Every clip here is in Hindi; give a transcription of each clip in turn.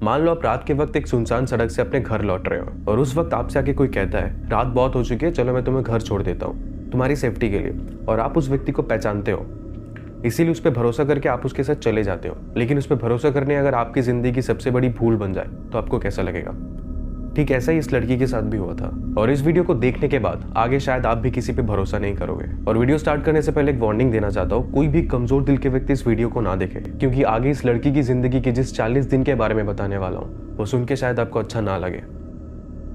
मान लो आप रात के वक्त एक सुनसान सड़क से अपने घर लौट रहे हो और उस वक्त आपसे आके कोई कहता है रात बहुत हो चुकी है, चलो मैं तुम्हें घर छोड़ देता हूँ तुम्हारी सेफ्टी के लिए, और आप उस व्यक्ति को पहचानते हो, इसीलिए उस पर भरोसा करके आप उसके साथ चले जाते हो। लेकिन उस पर भरोसा करने अगर आपकी जिंदगी की सबसे बड़ी भूल बन जाए तो आपको कैसा लगेगा? ठीक ऐसा ही इस लड़की के साथ भी हुआ था। और इस वीडियो को देखने के बाद आगे शायद आप भी किसी पे भरोसा नहीं करोगे। और वीडियो स्टार्ट करने से पहले एक वार्निंग देना चाहता हूँ, कोई भी कमजोर दिल के व्यक्ति इस वीडियो को ना देखे, क्योंकि आगे इस लड़की की जिंदगी की जिस 40 दिन के बारे में बताने वाला हूँ वो सुन के शायद आपको अच्छा ना लगे।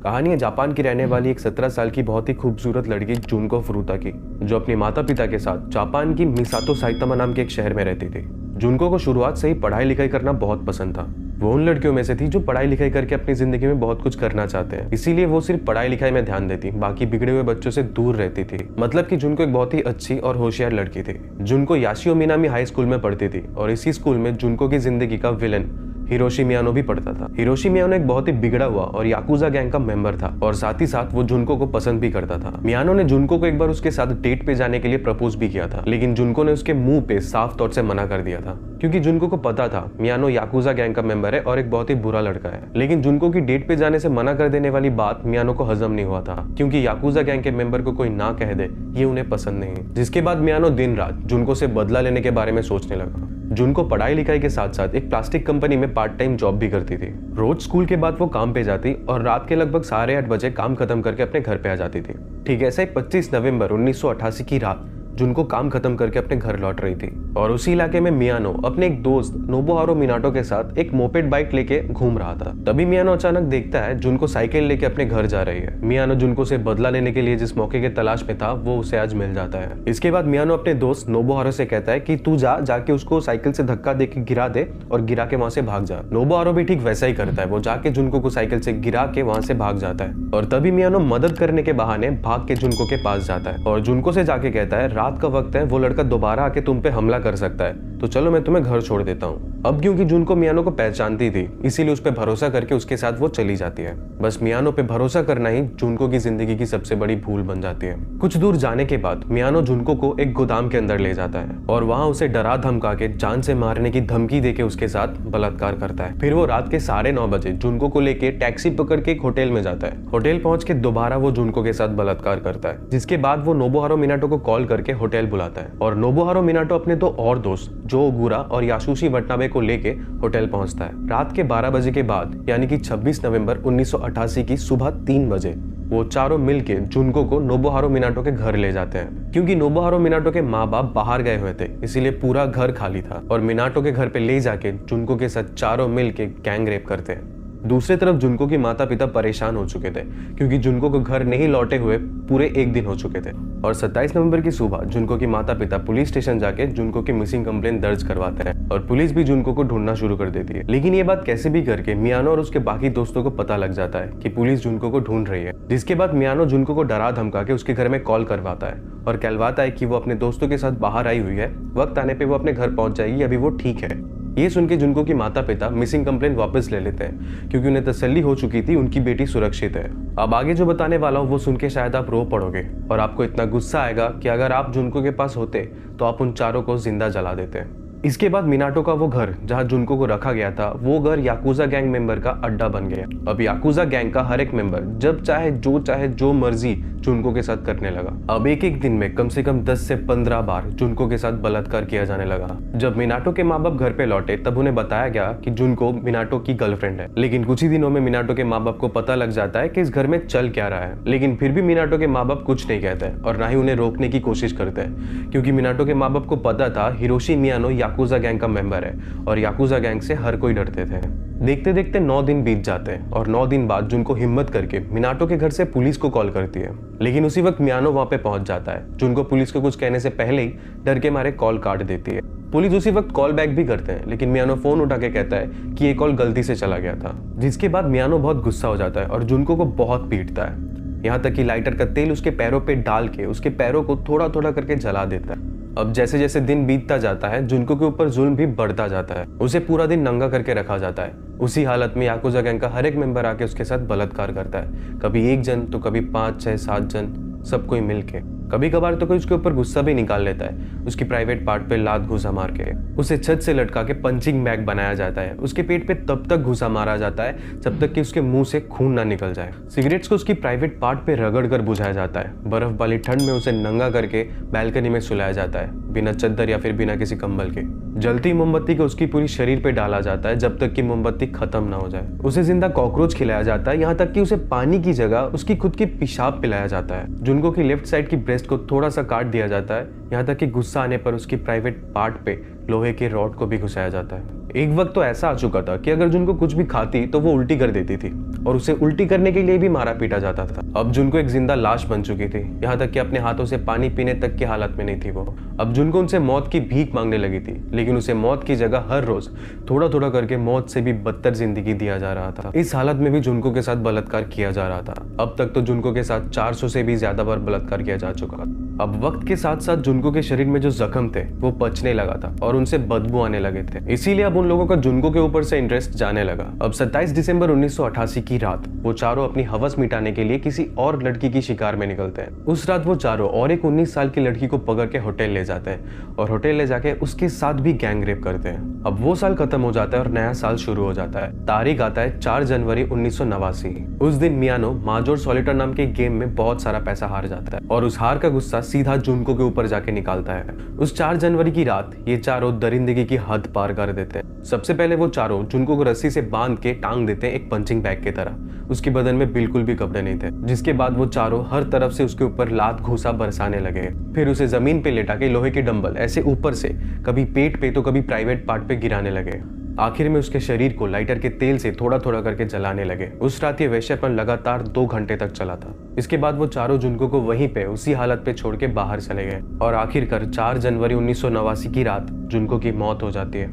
कहानी है जापान की रहने वाली एक 17 साल की बहुत ही खूबसूरत लड़की जुनको फुरुता की, जो अपने माता पिता के साथ जापान की मिसातो साइतामा नाम के एक शहर में रहती थी। जुनको को शुरुआत से ही पढ़ाई लिखाई करना बहुत पसंद था। वो उन लड़कियों में से थी जो पढ़ाई लिखाई करके अपनी जिंदगी में बहुत कुछ करना चाहते हैं, इसीलिए वो सिर्फ पढ़ाई लिखाई में ध्यान देती, बाकी बिगड़े हुए बच्चों से दूर रहती थी। मतलब कि जुनको एक बहुत ही अच्छी और होशियार लड़की थी। जुनको याशिओ मिनामी हाई स्कूल में पढ़ती थी और इसी स्कूल में जुनको की जिंदगी का विलन हिरोशी मियानो भी पढ़ता था। हिरोशी मियानो एक बहुत ही बिगड़ा हुआ और याकुजा गैंग का मेंबर था और साथ ही साथ वो जुनको को पसंद भी करता था। मियानो ने जुनको को एक बार उसके साथ डेट पे जाने के लिए प्रपोज भी किया था, लेकिन जुनको ने उसके मुंह पे साफ तौर से मना कर दिया था, क्योंकि जुनको को पता था मियानो याकुजा गैंग का मेंबर है और एक बहुत ही बुरा लड़का है। लेकिन जुनको की डेट पे जाने से मना कर देने वाली बात मियानो को हजम नहीं हुआ था, क्योंकि याकुजा गैंग के मेंबर को कोई ना कह दे ये उन्हें पसंद नहीं। जिसके बाद मियानो दिन रात जुनको से बदला लेने के बारे में सोचने लगा। जुनको पढ़ाई लिखाई के साथ साथ एक प्लास्टिक कंपनी में पार्ट टाइम जॉब भी करती थी। रोज स्कूल के बाद वो काम पे जाती और रात के लगभग 8:30 बजे काम खत्म करके अपने घर पे आ जाती थी। ठीक ऐसे ही 25 नवंबर 1988 की रात जुनको काम खत्म करके अपने घर लौट रही थी और उसी इलाके में मियानो अपने एक दोस्त नोबुहारो मिनाटो के साथ एक मोपेड बाइक लेके घूम रहा था। तभी मियानो अचानक देखता है जुनको साइकिल लेके अपने घर जा रही है। मियानो जुनको से बदला लेने के लिए जिस मौके के तलाश में था वो उसे आज मिल जाता है। इसके बाद मियानो अपने दोस्त नोबुहारो से कहता है कि तू जाके उसको साइकिल से धक्का दे के गिरा दे और गिरा के वहां से भाग जा। नोबुहारो भी ठीक वैसा ही करता है, वो जाके जुनको को साइकिल से गिरा के वहां से भाग जाता है और तभी मियानो मदद करने के बहाने भाग के जुनको के पास जाता है और जुनको से जाके कहता है रात का वक्त है, वो लड़का दोबारा आके तुम पे हमला कर सकता है, तो चलो मैं तुम्हें घर छोड़ देता हूँ। अब क्योंकि जुनको मियानो को पहचानती थी इसीलिए उस पे भरोसा करके उसके साथ वो चली जाती है। बस मियानो पे भरोसा करना ही जुनको की जिंदगी की सबसे बड़ी भूल बन जाती है। कुछ दूर जाने के बाद मियानो जुनको को एक गोदाम के अंदर ले जाता है और वहां उसे डरा धमका के जान से मारने की धमकी देके उसके साथ बलात्कार करता है। फिर वो रात के 9:30 बजे जुनको को लेके टैक्सी पकड़ के एक होटल में जाता है। होटल पहुंच के दोबारा वो जुनको के साथ बलात्कार करता है, जिसके बाद वो नोबुहारो मिनाटो को कॉल करके होटल बुलाता है और नोबुहारो मिनाटो अपने 2 और दोस्त जो ओगुरा और यासुशी वटनाबे को लेके होटल पहुंचता है। रात के 12 बजे के बाद यानी कि 26 नवंबर 1988 की सुबह 3 बजे वो चारों मिलके जुनको को नोबुहारो मिनाटो के घर ले जाते हैं। क्योंकि नोबुहारो मिनाटो के माँ बाप बाहर गए हुए थे इसीलिए पूरा घर खाली था और मिनाटो के घर पे ले जाके जुनको के साथ चारों मिलके गैंग रेप करते हैं। दूसरी तरफ जुनको की माता पिता परेशान हो चुके थे क्योंकि जुनको को घर नहीं लौटे हुए पूरे 1 दिन हो चुके थे और 27 नवंबर की सुबह जुनको की माता पिता पुलिस स्टेशन जाके जुनको की मिसिंग कंप्लेंट दर्ज करवाते हैं और पुलिस भी जुनको को ढूंढना शुरू कर देती है। लेकिन ये बात कैसे भी करके मियानो और उसके बाकी दोस्तों को पता लग जाता है कि पुलिस जुनको को ढूंढ रही है, जिसके बाद मियानो जुनको को डरा धमका के उसके घर में कॉल करवाता है और कहलवाता है कि वो अपने दोस्तों के साथ बाहर आई हुई है, वक्त आने पर वो अपने घर पहुंच जाएगी, अभी वो ठीक है। ये सुन के जुनको की माता पिता मिसिंग कंप्लेंट वापस ले लेते हैं क्योंकि उन्हें तसल्ली हो चुकी थी उनकी बेटी सुरक्षित है। अब आगे जो बताने वाला हूँ वो सुन के शायद आप रो पड़ोगे और आपको इतना गुस्सा आएगा कि अगर आप जुनको के पास होते तो आप उन चारों को जिंदा जला देते। इसके बाद मिनाटो का वो घर जहाँ जुनको को रखा गया था वो घर याकुजा गैंग मेंबर का अड्डा बन गया। अब याकुजा गैंग का हर एक मेंबर जब चाहे जो मर्जी जुनको के साथ करने लगा। अब एक दिन में कम से कम 10 से 15 बार जुनको के साथ बलात्कार किया जाने लगा। जब मिनाटो के माँ बाप घर पे लौटे तब उन्हें बताया गया कि जुनको मिनाटो की गर्लफ्रेंड है, लेकिन कुछ ही दिनों में मिनाटो के माँ बाप को पता लग जाता है कि इस घर में चल क्या रहा है। लेकिन फिर भी मिनाटो के माँ बाप कुछ नहीं कहते और ना ही उन्हें रोकने की कोशिश करते हैं, क्योंकि मिनाटो के माँ बाप को पता था हिरोशी मियानो याकुजा गैंग का मेंबर है और याकुजा गैंग से हर कोई डरते थे। देखते देखते 9 दिन बीत जाते हैं और 9 दिन बाद जुनको हिम्मत करके मिनाटो के घर से पुलिस को कॉल करती है। लेकिन उसी वक्त मियानो वहां पे पहुंच जाता है। जुनको पुलिस को कुछ कहने से पहले ही डर के मारे कॉल काट देती है। पुलिस उसी वक्त कॉल बैक भी करते हैं, लेकिन मियानो फोन उठा के कहता है कि ये कॉल गलती से चला गया था। जिसके बाद मियानो बहुत गुस्सा हो जाता है और जुनको को बहुत पीटता है, यहाँ तक कि लाइटर का तेल उसके पैरों पे डाल के उसके पैरों को थोड़ा थोड़ा करके जला देता है। अब जैसे जैसे दिन बीतता जाता है जुनको के ऊपर जुल्म भी बढ़ता जाता है। उसे पूरा दिन नंगा करके रखा जाता है। उसी हालत में याकुजा गैंग का हर एक मेंबर आके उसके साथ बलात्कार करता है, कभी 1 जन तो कभी 5, 6, 7 जन, सब कोई मिलके। कभी कभार तो कोई उसके ऊपर गुस्सा भी निकाल लेता है, उसकी प्राइवेट पार्ट पे लात घुसा मार के उसे छत से लटका के पंचिंग बैग बनाया जाता है। उसके पेट पे तब तक घुसा मारा जाता है जब तक कि उसके मुंह से खून ना निकल जाए। सिगरेट्स को उसकी प्राइवेट पार्ट पे रगड़ कर बुझाया जाता है। बर्फ वाली ठंड में उसे नंगा करके बैल्कनी में सुलाया जाता है, बिना चद्दर या फिर बिना किसी कंबल के। जलती मोमबत्ती को उसकी पूरी शरीर पे डाला जाता है जब तक कि मोमबत्ती खत्म ना हो जाए। उसे जिंदा कॉकरोच खिलाया जाता है, यहाँ तक कि उसे पानी की जगह उसकी खुद की पेशाब पिलाया जाता है। जुनको की लेफ्ट साइड की ब्रेस्ट को थोड़ा सा काट दिया जाता है, यहाँ तक कि गुस्सा आने पर उसकी प्राइवेट पार्ट पे लोहे के रॉड को भी घुसाया जाता है। एक वक्त तो ऐसा आ चुका था कि अगर जुनको कुछ भी खाती तो वो उल्टी कर देती थी और उसे उल्टी करने के लिए भी मारा पीटा जाता था। अब जुनको एक जिंदा लाश बन चुकी थी, यहाँ तक कि अपने हाथों से पानी पीने तक की हालत में नहीं थी वो। अब जुनको उनसे मौत की भीख मांगने लगी थी, लेकिन उसे मौत की जगह हर रोज थोड़ा थोड़ा करके मौत से भी बदतर जिंदगी दिया जा रहा था। इस हालत में भी जुनको के साथ बलात्कार किया जा रहा था। अब तक तो जुनको के साथ 400 से भी ज्यादा बार बलात्कार किया जा चुका। अब वक्त के साथ साथ जुनको के शरीर में जो जख्म थे वो पचने लगा था और उनसे बदबू आने लगे थे। इसीलिए अब उन लोगों का जुनको के ऊपर से इंटरेस्ट जाने लगा। अब 27 दिसंबर 1988 की रात वो चारों अपनी हवस मिटाने के लिए किसी और लड़की की शिकार में निकलते हैं। उस रात वो चारों और एक 19 साल की लड़की को पकड़ के होटल ले जाते हैं और होटल ले जाके उसके साथ भी गैंग रेप करते हैं। अब वो साल खत्म हो जाता है और नया साल शुरू हो जाता है। तारीख आता है 4 जनवरी 1989। उस दिन मियानो माजोर सॉलिटर नाम के गेम में बहुत सारा पैसा हार जाता है और उस हार का गुस्सा सीधा जुनको के ऊपर जाके निकालता है। उस 4 जनवरी की रात ये चारों दरिंदगी की हद पार कर देते हैं। सबसे पहले वो चारों जुनको को रस्सी से बांध के टांग देते हैं एक पंचिंग बैग की तरह। उसके बदन में बिल्कुल भी कपड़े नहीं थे, जिसके बाद वो चारों हर तरफ से उसके ऊपर लात घूसा बरसाने लगे। फिर उसे जमीन पे लेटा के लोहे के डंबल ऐसे ऊपर से कभी पेट पे तो कभी प्राइवेट पार्ट पे गिराने लगे। आखिर में उसके शरीर को लाइटर के तेल से थोड़ा थोड़ा करके जलाने लगे। उस रात ये वैश्यपन लगातार 2 घंटे तक चला था। इसके बाद वो चारों जुनको को वहीं पे उसी हालत पे छोड़ के बाहर चले गए और आखिरकार 4 जनवरी 1989 की रात जुनको की मौत हो जाती है।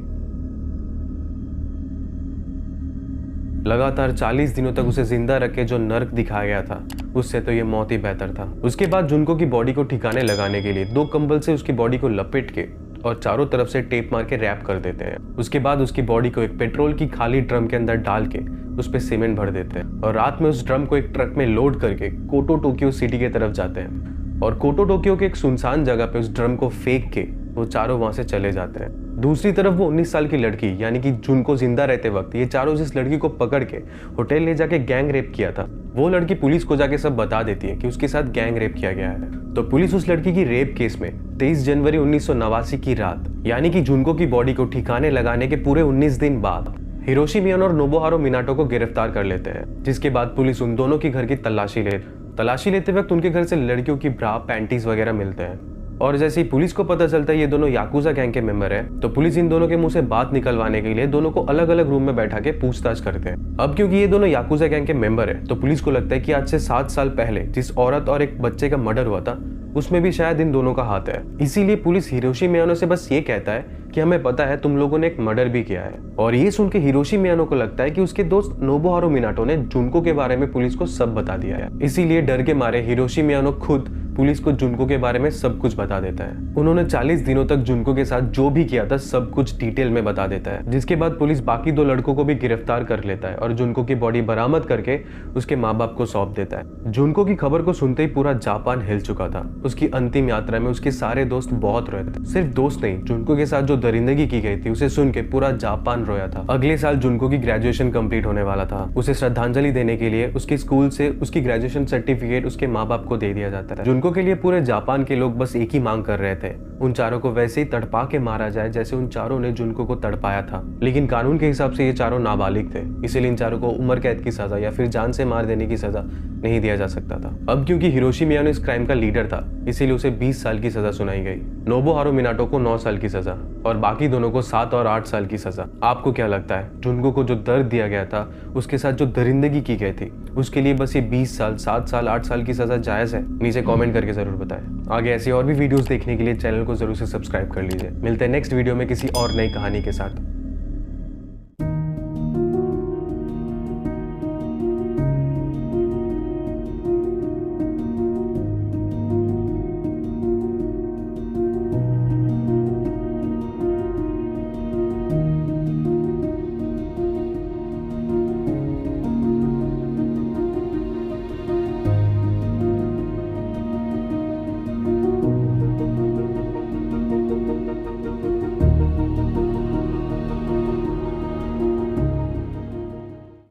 लगातार 40 दिनों तक उसे जिंदा रख के जो नर्क दिखाया गया था, उससे तो ये मौत ही बेहतर था। उसके बाद जुनको की बॉडी को ठिकाने लगाने के लिए 2 कंबल से उसकी बॉडी को लपेट के और चारों तरफ से टेप मार के रैप कर देते हैं। उसके बाद उसकी बॉडी को एक पेट्रोल की खाली ड्रम के अंदर डाल के उस पे सीमेंट भर देते हैं और रात में उस ड्रम को एक ट्रक में लोड करके कोटो टोक्यो सिटी के तरफ जाते हैं और कोटो टोक्यो के एक सुनसान जगह पे उस ड्रम को फेंक के वो चारों वहां से चले जाते हैं। दूसरी तरफ वो 19 साल की लड़की यानी कि जुनको जिंदा रहते वक्त ये चारों जिस लड़की को पकड़ के होटल ले जाके गैंग रेप किया था, वो लड़की पुलिस को जाके सब बता देती है कि उसके साथ गैंग रेप किया गया है। तो पुलिस उस लड़की की रेप केस में 23 जनवरी 1989 की रात यानी कि जुनको की बॉडी को ठिकाने लगाने के पूरे 19 दिन बाद हिरोशी मियानो और नोबुहारो मिनाटो को गिरफ्तार कर लेते हैं। जिसके बाद पुलिस उन दोनों की घर की तलाशी लेते वक्त उनके घर से लड़कियों की ब्रा पैंटीज वगैरह मिलते हैं और जैसे ही पुलिस को पता चलता है ये दोनों याकुजा गैंग के मेंबर हैं, तो पुलिस इन दोनों के मुंह से बात निकलवाने के लिए दोनों को अलग अलग रूम में बैठा के पूछताछ करते हैं। अब क्योंकि ये दोनों याकुजा गैंग के मेंबर हैं, तो पुलिस को लगता है कि आज से 7 साल पहले जिस औरत और एक बच्चे का मर्डर हुआ था उसमें भी शायद इन दोनों का हाथ है। इसीलिए पुलिस हिरोशी मियानो से बस ये कहता है कि हमें पता है तुम लोगों ने एक मर्डर भी किया है। और ये सुन के हिरोशी मियानो को लगता है कि उसके दोस्त नोबुहारो मिनाटो ने जुनको के बारे में पुलिस को सब बता दिया है। इसीलिए डर के मारे हिरोशी मियानो खुद पुलिस को जुनको के बारे में सब कुछ बता देता है। उन्होंने 40 दिनों तक जुनको के साथ जो भी किया था सब कुछ डिटेल में बता देता है। जिसके बाद पुलिस बाकी 2 लड़कों को भी गिरफ्तार कर लेता है और जुनको की बॉडी बरामद करके उसके माँ बाप को सौंप देता है। जुनको की खबर को सुनते ही पूरा जापान हिल चुका था। उसकी अंतिम यात्रा में उसके सारे दोस्त बहुत रोए थे। सिर्फ दोस्त नहीं, जुनको के साथ जो दरिंदगी की गई थी उसे सुन के पूरा जापान रोया था। अगले साल जुनको की ग्रेजुएशन कंप्लीट होने वाला था। उसे श्रद्धांजलि देने के लिए उसके स्कूल से उसकी ग्रेजुएशन सर्टिफिकेट उसके माँ बाप को दे दिया जाता है। जुनको के लिए पूरे जापान के लोग बस एक ही मांग कर रहे थे, उन चारों को वैसे ही तड़पा के मारा जाए जैसे उन चारों ने जुनको को तड़पाया था। लेकिन कानून के हिसाब से ये चारों नाबालिग थे, इसीलिए इन चारों को उम्र कैद की सजा या फिर जान से मार देने की सजा नहीं दिया जा सकता था। अब क्योंकि हिरोशी मियानो इस क्राइम का लीडर था, इसीलिए उसे 20 साल की सजा सुनाई गई। नोबुहारो मिनाटो को 9 साल की सजा और बाकी दोनों को 7 और 8 साल की सजा। आपको क्या लगता है, जुनको को जो दर्द दिया गया था, उसके साथ जो दरिंदगी की गई थी, उसके लिए बस ये 20 साल, 7 साल, 8 साल की सजा जायज है? नीचे कमेंट करके जरूर बताएं। आगे ऐसी और भी वीडियोस देखने के लिए चैनल को जरूर से सब्सक्राइब कर लीजिए। मिलते हैं नेक्स्ट वीडियो में किसी और नई कहानी के साथ।